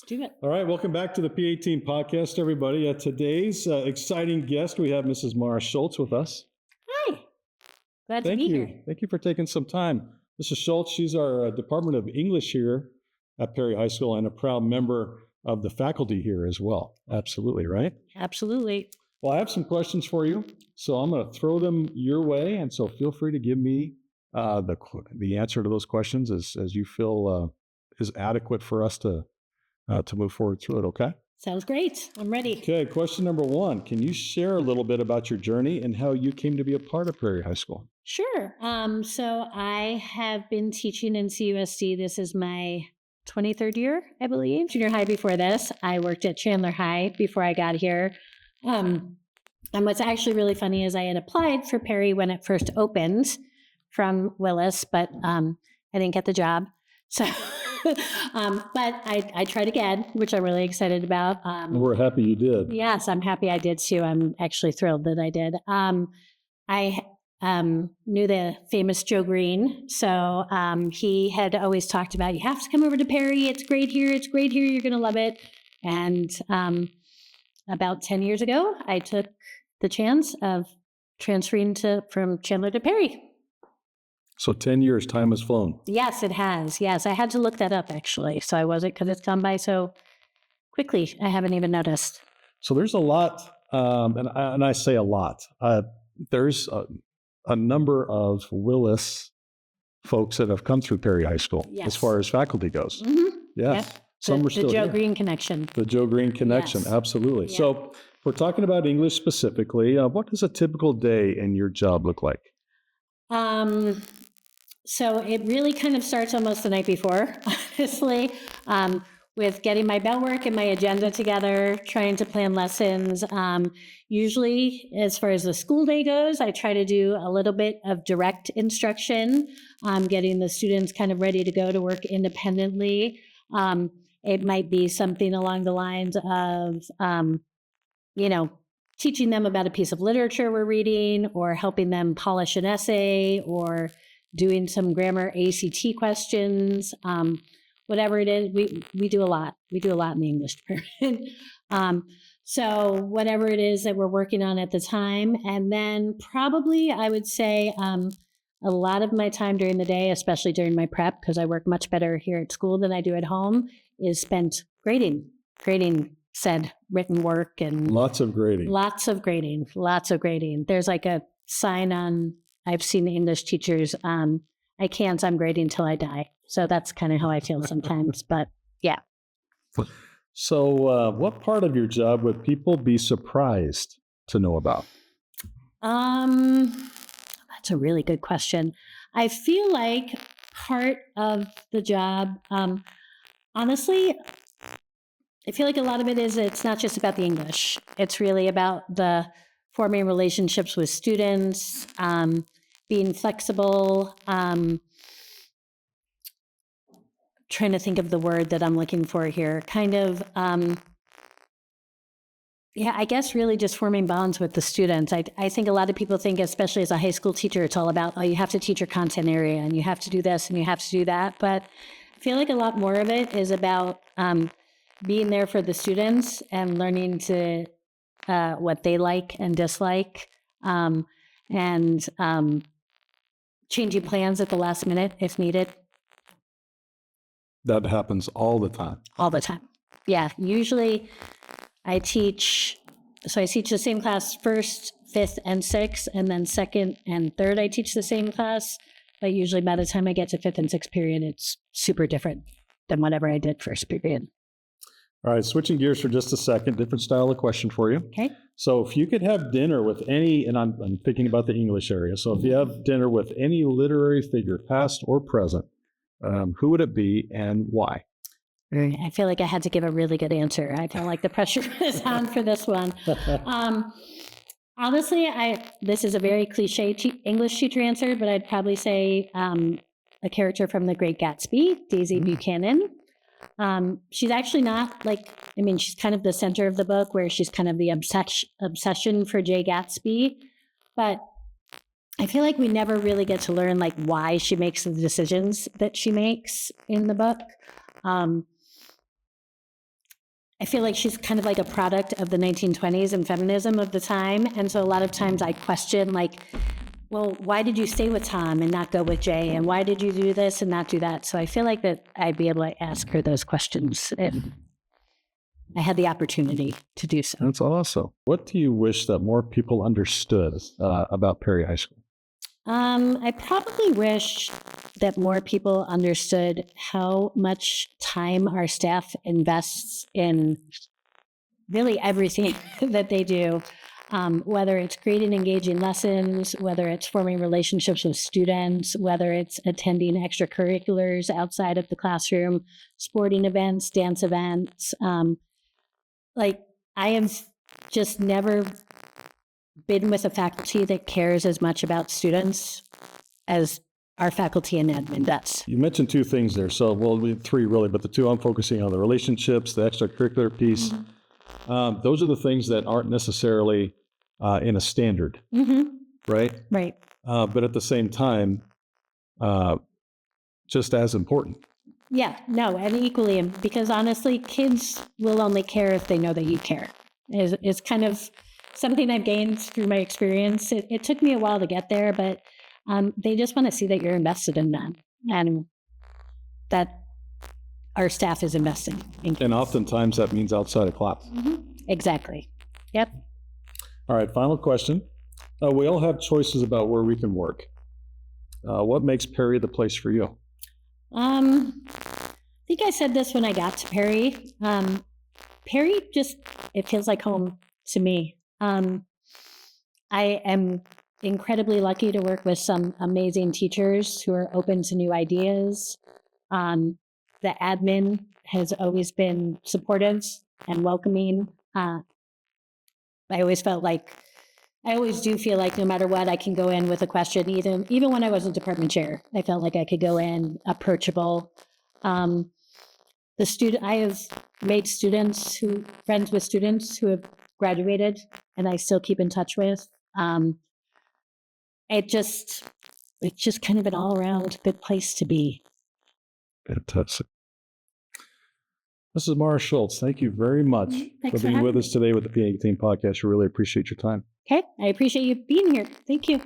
do it. All right, welcome back to the P18 podcast, everybody. Today's exciting guest, we have Mrs. Mara Schultz with us. Hi. Glad to be here. Thank you for taking some time. Mrs. Schultz, she's our Department of English here at Perry High School and a proud member of the faculty here as well. Absolutely, right? Absolutely. Well, I have some questions for you, so I'm going to throw them your way, and so feel free to give me the answer to those questions as you feel is adequate for us to move forward through it, okay? Sounds great. I'm ready. Okay, question number one. Can you share a little bit about your journey and how you came to be a part of Prairie High School? Sure. So I have been teaching in CUSD. This is my 23rd year, I believe. Junior high before this. I worked at Chandler High before I got here. And what's actually really funny is I had applied for Perry when it first opened from Willis, but I didn't get the job. So, but I tried again, which I'm really excited about. We're happy you did. Yes, I'm happy I did too. I'm actually thrilled that I did. I knew the famous Joe Green. So he had always talked about, you have to come over to Perry. It's great here. It's great here. You're going to love it. And about 10 years ago, I took the chance of transferring from Chandler to Perry. So 10 years, time has flown. Yes, it has. Yes, I had to look that up actually. So I wasn't, because it's gone by so quickly. I haven't even noticed. So there's a lot, and I say a lot. There's a number of Willis folks that have come through Perry High School as far as faculty goes. Mm-hmm. Yes. Yep. Some are still the Joe here. Green connection. The Joe Green connection, Yes. Absolutely. Yeah. So we're talking about English specifically. What does a typical day in your job look like? So it really kind of starts almost the night before, honestly, with getting my bell work and my agenda together, trying to plan lessons. Usually, as far as the school day goes, I try to do a little bit of direct instruction, getting the students kind of ready to go to work independently. It might be something along the lines of, teaching them about a piece of literature we're reading, or helping them polish an essay, or doing some grammar ACT questions, whatever it is. We do a lot. We do a lot in the English department. So whatever it is that we're working on at the time. And then probably I would say a lot of my time during the day, especially during my prep, because I work much better here at school than I do at home, is spent grading said written work, and Lots of grading. There's like a sign on, I've seen the English teachers, I'm grading till I die. So that's kind of how I feel sometimes, but yeah. So what part of your job would people be surprised to know about? That's a really good question. I feel like part of the job, honestly, I feel like a lot of it is, it's not just about the English. It's really about the forming relationships with students, being flexible, trying to think of the word that I'm looking for here, kind of, I guess really just forming bonds with the students. I think a lot of people think, especially as a high school teacher, it's all about, you have to teach your content area and you have to do this and you have to do that. But I feel like a lot more of it is about being there for the students and learning to what they like and dislike, and changing plans at the last minute if needed. That happens all the time. All the time. Yeah. Usually I teach the same class first, fifth, and sixth, and then second and third I teach the same class. But usually by the time I get to fifth and sixth period, it's super different than whatever I did first period. All right, switching gears for just a second, different style of question for you. Okay. So if you could have dinner with any, and I'm thinking about the English area, so if you have dinner with any literary figure, past or present, who would it be and why? I feel like I had to give a really good answer. I feel like the pressure is on for this one. Honestly, this is a very cliche English teacher answer, but I'd probably say a character from The Great Gatsby, Daisy Buchanan. She's actually not she's kind of the center of the book, where she's kind of the obsession for Jay Gatsby. But I feel like we never really get to learn why she makes the decisions that she makes in the book. I feel like she's kind of like a product of the 1920s and feminism of the time. And so a lot of times I question, like, well, why did you stay with Tom and not go with Jay? And why did you do this and not do that? So I feel like that I'd be able to ask her those questions if I had the opportunity to do so. That's awesome. What do you wish that more people understood about Perry High School? I probably wish that more people understood how much time our staff invests in really everything that they do, whether it's creating engaging lessons, whether it's forming relationships with students, whether it's attending extracurriculars outside of the classroom, sporting events, dance events. Like, I have just never been with a faculty that cares as much about students as our faculty in admin does. You mentioned two things there. So, well, we had three really, but the two I'm focusing on, the relationships, the extracurricular piece. Mm-hmm. Those are the things that aren't necessarily in a standard, right? Right. But at the same time, just as important. Yeah, no, and equally, because honestly, kids will only care if they know that you care. It's kind of something I've gained through my experience. It took me a while to get there, but they just want to see that you're invested in them and that our staff is investing in kids. And oftentimes that means outside of class. Exactly. Yep. All right, final question. We all have choices about where we can work. What makes Perry the place for you? I think I said this when I got to Perry. Perry just, it feels like home to me. I am incredibly lucky to work with some amazing teachers who are open to new ideas. The admin has always been supportive and welcoming. I always do feel like no matter what, I can go in with a question. Even when I was a department chair, I felt like I could go in approachable. I have made friends with students who have graduated and I still keep in touch with. It's just kind of an all around good place to be. Fantastic. Mrs. Mara Schultz, thank you very much for being with us today with the PA Team Podcast. We really appreciate your time. Okay, I appreciate you being here. Thank you.